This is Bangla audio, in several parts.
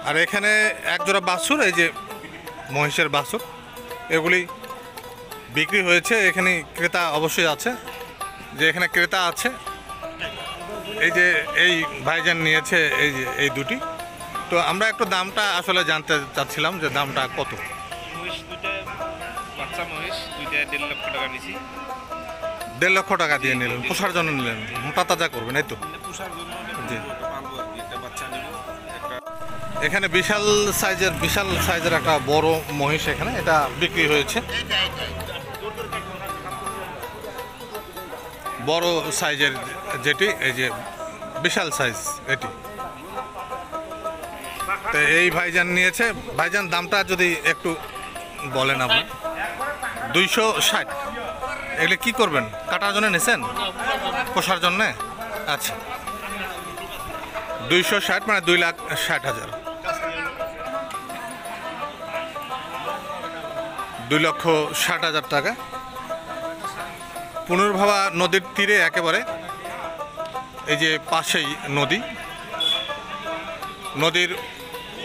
আর এখানে একজোড়া বাছুর, এই যে মহিষের বাছুর, এগুলি বিক্রি হয়েছে। এখানে ক্রেতা অবশ্যই আছে, যে এখানে ক্রেতা আছে। এই যে এই ভাইজান নিয়েছে এই যে এই দুটি। তো আমরা একটু দামটা আসলে জানতে চাচ্ছিলাম যে দামটা কত। মহিষ দুইটা, বাচ্চা মহিষ দুইটা 1.5 লক্ষ টাকা নিছি। 1.5 লক্ষ টাকা দিয়ে নিলেন, পোষার জন্য নিলেন, মোটা তাজা করবেন, এই তো? পোষার জন্য জি। পালবো আর কি, একটা বাচ্চা নিব একটা। এখানে বিশাল সাইজের একটা বড় মহিষ এখানে এটা বিক্রি হয়েছে। বড় সাইজের যেটি, এই যে বিশাল সাইজ এটি। তো এই ভাইজান নিয়েছে। ভাইজান দামটা যদি একটু বলেন আপনি। 260। এগুলো কি করবেন? কাটার জন্য নিছেন? পোষার জন্যে? আচ্ছা, 260 মানে 2,60,000। 2,60,000 টাকা। পুনর্ভবা নদীর তীরে একেবারে, এই যে পাশেই নদী, নদীর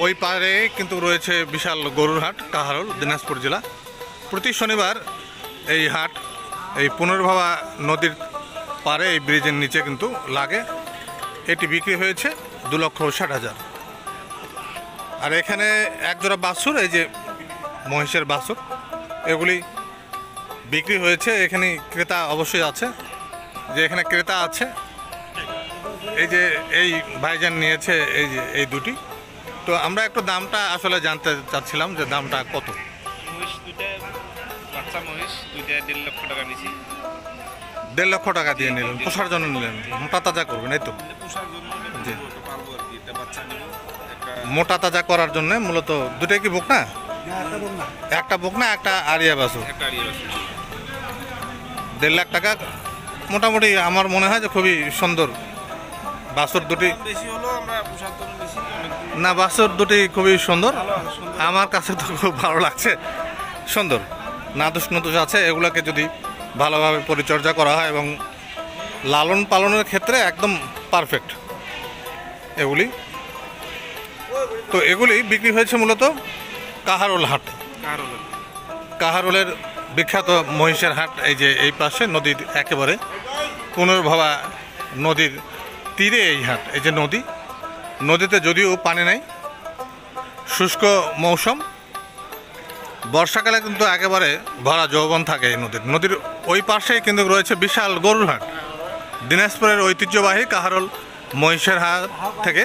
ওই পারে কিন্তু রয়েছে বিশাল গরুর হাট, কাহারোল, দিনাজপুর জেলা। প্রতি শনিবার এই হাট এই পুনর্ভবা নদীর পারে এই ব্রিজের নিচে কিন্তু লাগে। এটি বিক্রি হয়েছে 2,60,000। আর এখানে একজোড়া বাছুর, এই যে মহিষের বাছুর, এগুলি বিক্রি হয়েছে। এখানে ক্রেতা অবশ্যই আছে, যে এখানে ক্রেতা আছে। এই যে এই ভাইজান নিয়েছে এই যে এই দুটি। তো আমরা একটু দামটা আসলে জানতে চাচ্ছিলাম যে দামটা কত। মহিষ দুইটা, বাচ্চা মহিষ দুইটা 1.5 লক্ষ টাকা নিছি। 1.5 লক্ষ টাকা দিয়ে নিলেন, পোষার জন্য নিলেন, মোটা তাজা করবেন, এই তো? পোষার জন্য জি। পালবো আর কি, একটা বাচ্চা নিব একটা। মোটা তাজা করার জন্য মূলত দুটাই কি বকনা? একটা বকনা, একটা আরিয়া বাছুর। একটা আড়িয়ে আছে। 1.5 লাখ টাকা মোটামুটি। আমার মনে হয় যে খুবই সুন্দর বাছুর দুটি। বেশি হলো আমরা পোষার জন্য নিছি। অনেক না, বাছুর দুটি খুবই সুন্দর, সুন্দর। আমার কাছে তো খুব ভালো লাগছে। সুন্দর, নাদুস নদুস আছে। এগুলোকে যদি ভালোভাবে পরিচর্যা করা হয় এবং লালন পালনের ক্ষেত্রে একদম পারফেক্ট এগুলি। তো এগুলি বিক্রি হয়েছে মূলত কাহারোল হাট। কাহারোলের বিখ্যাত মহিষের হাট এই যে এই পাশে নদীর একেবারে পুনর্ভবা নদীর তীরে এই হাট। এই যে নদী, নদীতে যদিও পানি নেই, শুষ্ক মৌসুম, বর্ষাকালে কিন্তু একেবারে ভরা যৌবন থাকে এই নদীর ওই পাশেই কিন্তু রয়েছে বিশাল গরুর হাট। দিনাজপুরের ঐতিহ্যবাহী কাহারোল মহিষের হাট থেকে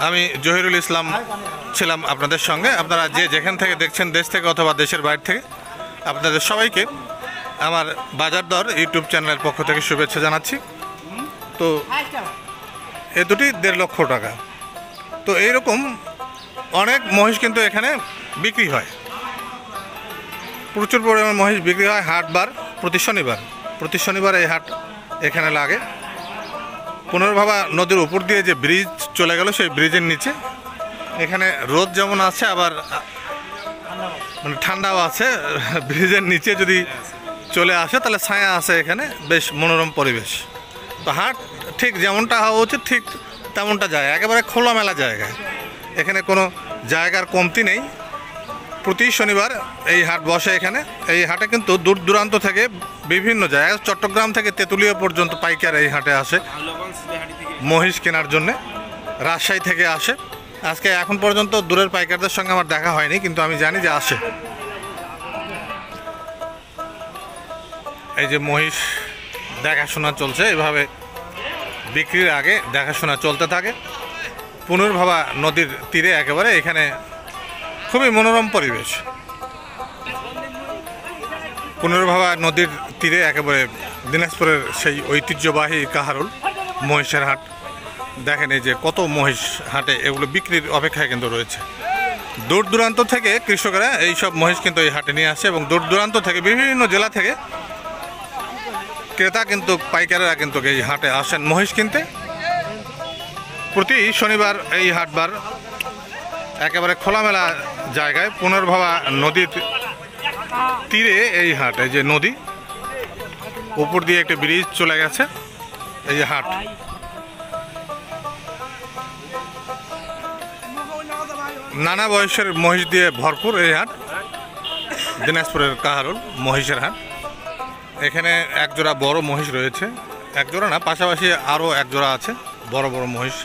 আমি জহিরুল ইসলাম ছিলাম আপনাদের সঙ্গে। আপনারা যে যেখান থেকে দেখছেন, দেশ থেকে অথবা দেশের বাইরে থেকে, আপনাদের সবাইকে আমার বাজার দর ইউটিউব চ্যানেলের পক্ষ থেকে শুভেচ্ছা জানাচ্ছি। তো এ দুটি 1.5 লক্ষ টাকা। তো এইরকম অনেক মহিষ কিন্তু এখানে বিক্রি হয়, প্রচুর পরিমাণ মহিষ বিক্রি হয়। হাটবার প্রতি শনিবার এই হাট এখানে লাগে। পুনর্ভবা নদীর উপর দিয়ে যে ব্রিজ চলে গেল, সেই ব্রিজের নিচে এখানে রোদ যেমন আছে, আবার মানে ঠান্ডাও আছে। ব্রিজের নিচে যদি চলে আসে তাহলে ছায়া আছে, এখানে বেশ মনোরম পরিবেশ। তো হাট ঠিক যেমনটা হওয়া উচিত ঠিক তেমনটা যায়, একেবারে খোলামেলা জায়গায়। এখানে কোনো জায়গার কমতি নেই। প্রতি শনিবার এই হাট বসে এখানে। এই হাটে কিন্তু দূর দূরান্ত থেকে বিভিন্ন জায়গায়, চট্টগ্রাম থেকে তেঁতুলিয়া পর্যন্ত পাইকার এই হাটে আসে মহিষ কেনার জন্যে। রাজশাহী থেকে আসে। আজকে এখন পর্যন্ত দূরের পাইকারদের সঙ্গে আমার দেখা হয়নি, কিন্তু আমি জানি যে আসে। এই যে মহিষ দেখাশোনা চলছে, এভাবে বিক্রির আগে দেখাশোনা চলতে থাকে। পুনর্ভবা নদীর তীরে একেবারে এখানে খুবই মনোরম পরিবেশ। পুনর্ভবা নদীর তীরে একেবারে দিনাজপুরের সেই ঐতিহ্যবাহী কাহারোল মহিষের হাট। দেখেন এই যে কত মহিষ হাটে, এগুলো বিক্রির অপেক্ষায় কিন্তু রয়েছে। দূর দূরান্ত থেকে কৃষকেরা এই সব মহিষ কিন্তু এই হাটে নিয়ে আসে, এবং দূর দূরান্ত থেকে বিভিন্ন জেলা থেকে ক্রেতা কিন্তু পাইকারেরা কিন্তু এই হাটে আসেন মহিষ কিনতে। প্রতি শনিবার এই হাটবার একেবারে খোলামেলা জায়গায়, পুনর্ভবা নদীর তীরে এই হাট। এই যে নদী, উপর দিয়ে একটা ব্রিজ চলে গেছে, এই যে হাট। নানা বয়সের মহিষ দিয়ে ভরপুর এই হাট, দিনাজপুরের কাহারোল মহিষের হাট। এখানে একজোড়া বড় মহিষ রয়েছে, একজোড়া না, পাশাপাশি আরও একজোড়া আছে বড় বড় মহিষ।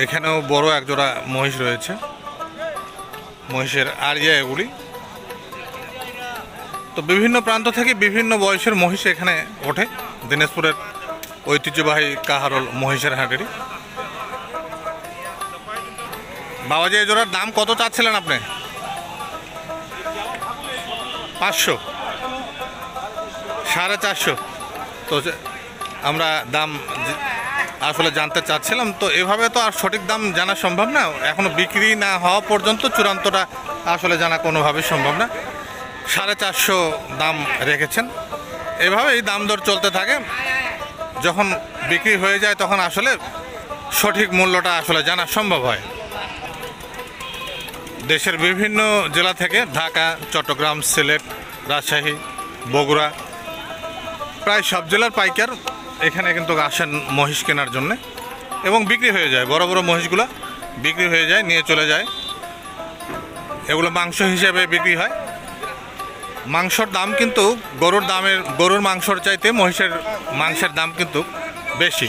এখানেও বড় একজোড়া মহিষ রয়েছে, মহিষের আড়িয়া এগুলি। তো বিভিন্ন প্রান্ত থেকে বিভিন্ন বয়সের মহিষ এখানে ওঠে, দিনাজপুরের ঐতিহ্যবাহী কাহারোল মহিষের হাটেরই। বাবাজি এই জোড়ার দাম কত চাচ্ছিলেন আপনি? 500, 450। তো আমরা দাম আসলে জানতে চাচ্ছিলাম, তো এভাবে তো আর সঠিক দাম জানা সম্ভব না, এখনো বিক্রি না হওয়া পর্যন্ত চূড়ান্তটা আসলে জানা কোনোভাবেই সম্ভব না। 450 দাম রেখেছেন, এভাবেই দাম দর চলতে থাকে। যখন বিক্রি হয়ে যায় তখন আসলে সঠিক মূল্যটা আসলে জানা সম্ভব হয়। দেশের বিভিন্ন জেলা থেকে, ঢাকা, চট্টগ্রাম, সিলেট, রাজশাহী, বগুড়া, প্রায় সব জেলার পাইকার এখানে কিন্তু আসেন মহিষ কেনার জন্য, এবং বিক্রি হয়ে যায়। বড় বড় মহিষগুলো বিক্রি হয়ে যায়, নিয়ে চলে যায়। এগুলো মাংস হিসেবে বিক্রি হয়। মাংসর দাম কিন্তু গরুর মাংসর চাইতে মহিষের মাংসের দাম কিন্তু বেশি।